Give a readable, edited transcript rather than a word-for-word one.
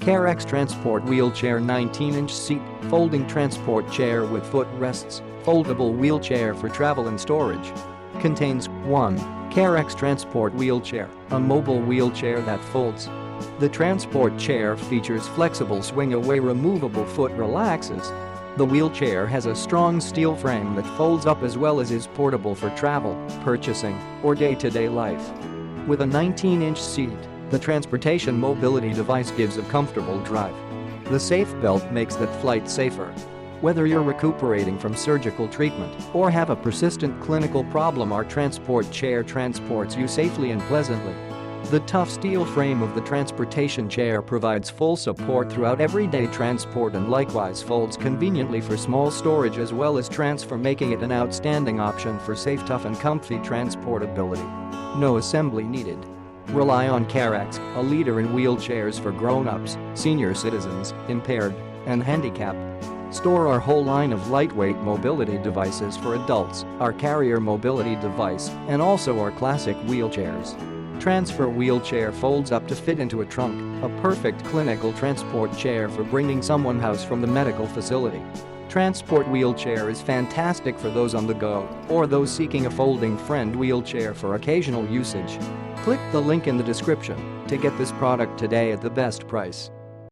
Carex Transport Wheelchair 19-inch seat, folding transport chair with footrests, foldable wheelchair for travel and storage. Contains 1. Carex Transport Wheelchair, a mobile wheelchair that folds. The transport chair features flexible swing-away removable foot relaxes. The wheelchair has a strong steel frame that folds up as well as is portable for travel, purchasing, or day-to-day life. With a 19-inch seat, the transportation mobility device gives a comfortable drive. The safe belt makes that flight safer. Whether you're recuperating from surgical treatment or have a persistent clinical problem, our transport chair transports you safely and pleasantly. The tough steel frame of the transportation chair provides full support throughout everyday transport and likewise folds conveniently for small storage as well as transfer, making it an outstanding option for safe, tough and comfy transportability. No assembly needed. Rely on Carex, a leader in wheelchairs for grown-ups, senior citizens, impaired, and handicapped. Store our whole line of lightweight mobility devices for adults, our carrier mobility device, and also our classic wheelchairs. Transfer wheelchair folds up to fit into a trunk, a perfect clinical transport chair for bringing someone house from the medical facility. Transport wheelchair is fantastic for those on the go or those seeking a folding friend wheelchair for occasional usage. Click the link in the description to get this product today at the best price.